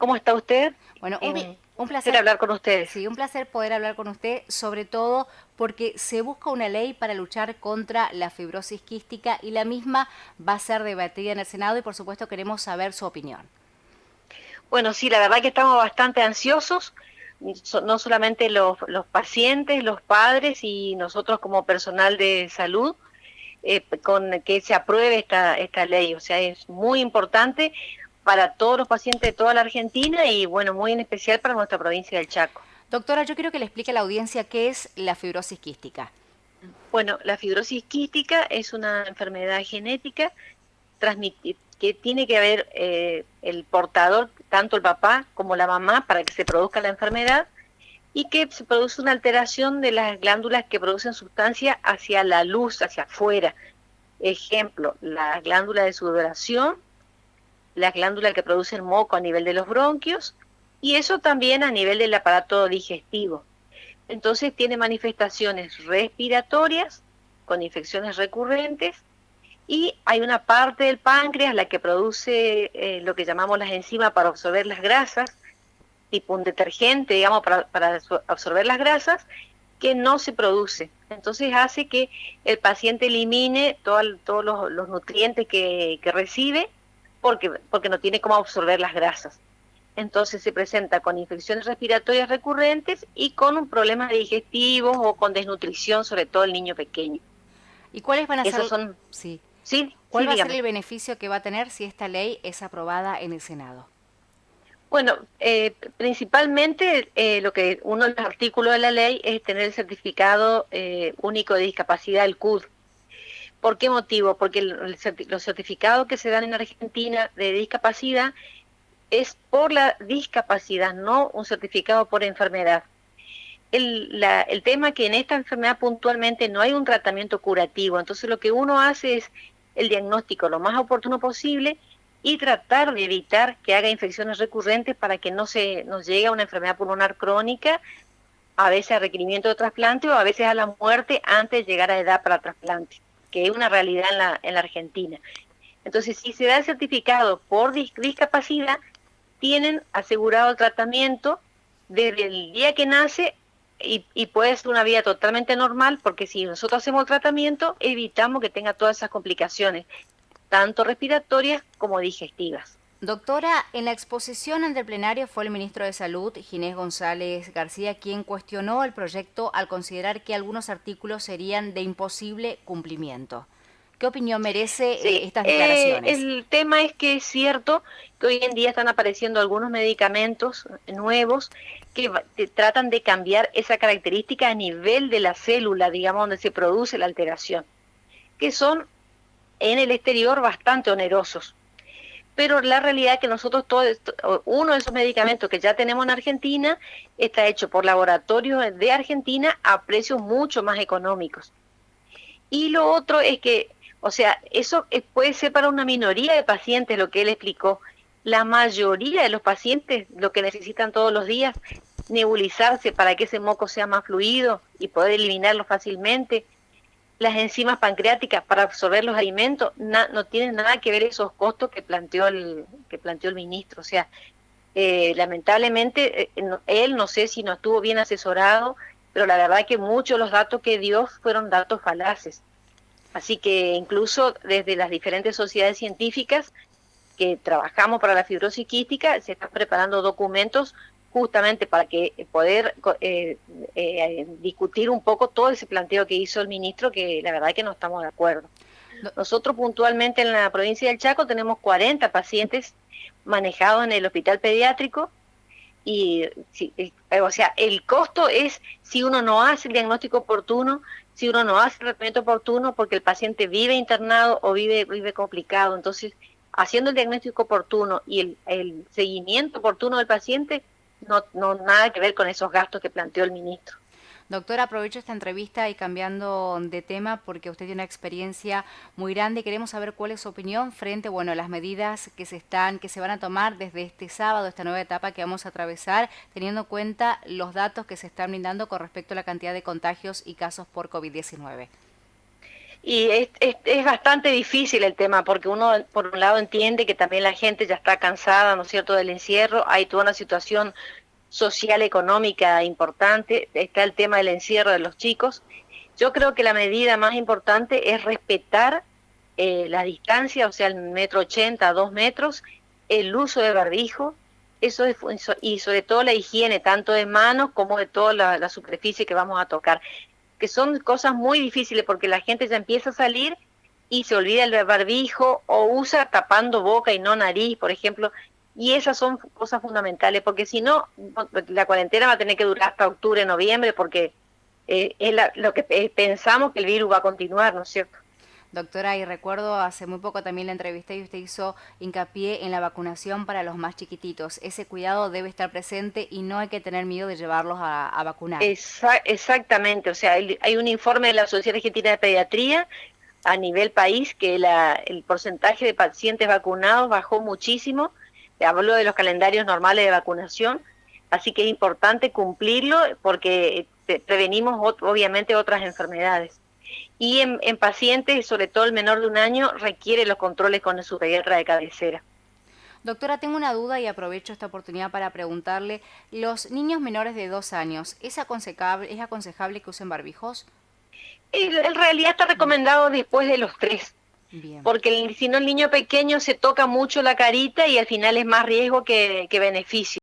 ¿Cómo está usted? Bueno, un Placer placer, hablar con ustedes. sí, un placer poder hablar con usted, sobre todo porque se busca una ley para luchar contra la fibrosis quística y la misma va a ser debatida en el Senado y por supuesto queremos saber su opinión. Bueno, sí, la verdad que estamos bastante ansiosos, no solamente los pacientes, los padres y nosotros como personal de salud, con que se apruebe esta ley. O sea, es muy importante para todos los pacientes de toda la Argentina y, bueno, muy en especial para nuestra provincia del Chaco. Doctora, yo quiero que le explique a la audiencia qué es la fibrosis quística. Bueno, la fibrosis quística es una enfermedad genética que tiene que haber el portador, tanto el papá como la mamá, para que se produzca la enfermedad, y que se produce una alteración de las glándulas que producen sustancia hacia la luz, hacia afuera. Ejemplo, la glándula de sudoración, la glándula que produce el moco a nivel de los bronquios, y eso también a nivel del aparato digestivo. Entonces tiene manifestaciones respiratorias, con infecciones recurrentes, y hay una parte del páncreas, la que produce lo que llamamos las enzimas para absorber las grasas, tipo un detergente, digamos, para absorber las grasas, que no se produce. Entonces hace que el paciente elimine todos los nutrientes que recibe porque no tiene cómo absorber las grasas. Entonces se presenta con infecciones respiratorias recurrentes y con un problema digestivo o con desnutrición, sobre todo el niño pequeño. ¿Y cuáles van a Esos ser, son, sí, sí, cuál sí, va a ser dígame. el beneficio que va a tener si esta ley es aprobada en el Senado? Bueno, principalmente lo que uno de los artículos de la ley es tener el certificado único de discapacidad, el CUD. ¿Por qué motivo? Porque los certificados que se dan en Argentina de discapacidad es por la discapacidad, no un certificado por enfermedad. El tema es que en esta enfermedad puntualmente no hay un tratamiento curativo, entonces lo que uno hace es el diagnóstico lo más oportuno posible y tratar de evitar que haga infecciones recurrentes para que nos llegue a una enfermedad pulmonar crónica, a veces a requerimiento de trasplante o a veces a la muerte antes de llegar a edad para trasplante, que es una realidad en la Argentina. Entonces, si se da el certificado por discapacidad, tienen asegurado el tratamiento desde el día que nace y puede ser una vida totalmente normal porque si nosotros hacemos el tratamiento, evitamos que tenga todas esas complicaciones, tanto respiratorias como digestivas. Doctora, en la exposición ante el plenario fue el ministro de Salud, Ginés González García, quien cuestionó el proyecto al considerar que algunos artículos serían de imposible cumplimiento. ¿Qué opinión merece Sí, estas declaraciones? el tema es que es cierto que hoy en día están apareciendo algunos medicamentos nuevos que tratan de cambiar esa característica a nivel de la célula, digamos, donde se produce la alteración, que son en el exterior bastante onerosos. Pero la realidad es que nosotros uno de esos medicamentos que ya tenemos en Argentina está hecho por laboratorios de Argentina a precios mucho más económicos. Y lo otro es que, o sea, eso puede ser para una minoría de pacientes lo que él explicó. La mayoría de los pacientes lo que necesitan todos los días, nebulizarse para que ese moco sea más fluido y poder eliminarlo fácilmente. Las enzimas pancreáticas para absorber los alimentos no tienen nada que ver esos costos que planteó el ministro. O sea, lamentablemente él no sé si no estuvo bien asesorado, pero la verdad que muchos de los datos que dio fueron datos falaces. Así que incluso desde las diferentes sociedades científicas que trabajamos para la fibrosis quística, se están preparando documentos justamente para que poder discutir un poco todo ese planteo que hizo el ministro, que la verdad que no estamos de acuerdo. Do- Nosotros puntualmente en la provincia del Chaco tenemos 40 pacientes manejados en el hospital pediátrico y, sí, o sea, el costo es si uno no hace el diagnóstico oportuno, si uno no hace el tratamiento oportuno, porque el paciente vive internado o vive complicado. Entonces, haciendo el diagnóstico oportuno y el seguimiento oportuno del paciente, no nada que ver con esos gastos que planteó el ministro. Doctora, aprovecho esta entrevista y cambiando de tema porque usted tiene una experiencia muy grande. Queremos saber cuál es su opinión frente, bueno, a las medidas que se van a tomar desde este sábado, esta nueva etapa que vamos a atravesar, teniendo en cuenta los datos que se están brindando con respecto a la cantidad de contagios y casos por COVID-19. Y es bastante difícil el tema, porque uno, por un lado, entiende que también la gente ya está cansada, ¿no es cierto?, del encierro. Hay toda una situación social, económica importante. Está el tema del encierro de los chicos. Yo creo que la medida más importante es respetar la distancia, o sea, el 1,80 m, 2 metros, el uso de barbijo, y sobre todo la higiene, tanto de manos como de toda la superficie que vamos a tocar, que son cosas muy difíciles porque la gente ya empieza a salir y se olvida el barbijo o usa tapando boca y no nariz, por ejemplo, y esas son cosas fundamentales, porque si no, la cuarentena va a tener que durar hasta octubre, noviembre, porque lo que pensamos que el virus va a continuar, ¿no es cierto? Doctora, y recuerdo hace muy poco también la entrevista y usted hizo hincapié en la vacunación para los más chiquititos. Ese cuidado debe estar presente y no hay que tener miedo de llevarlos a vacunar. Exactamente, o sea, hay un informe de la Sociedad Argentina de Pediatría a nivel país que el porcentaje de pacientes vacunados bajó muchísimo. Hablo de los calendarios normales de vacunación, así que es importante cumplirlo porque prevenimos obviamente otras enfermedades. Y en pacientes, sobre todo el menor de 1 año, requiere los controles con su pediatra de cabecera. Doctora, tengo una duda y aprovecho esta oportunidad para preguntarle, ¿los niños menores de 2 años es aconsejable que usen barbijos? En realidad está recomendado después de los 3, Bien. porque si no el niño pequeño se toca mucho la carita y al final es más riesgo que beneficio.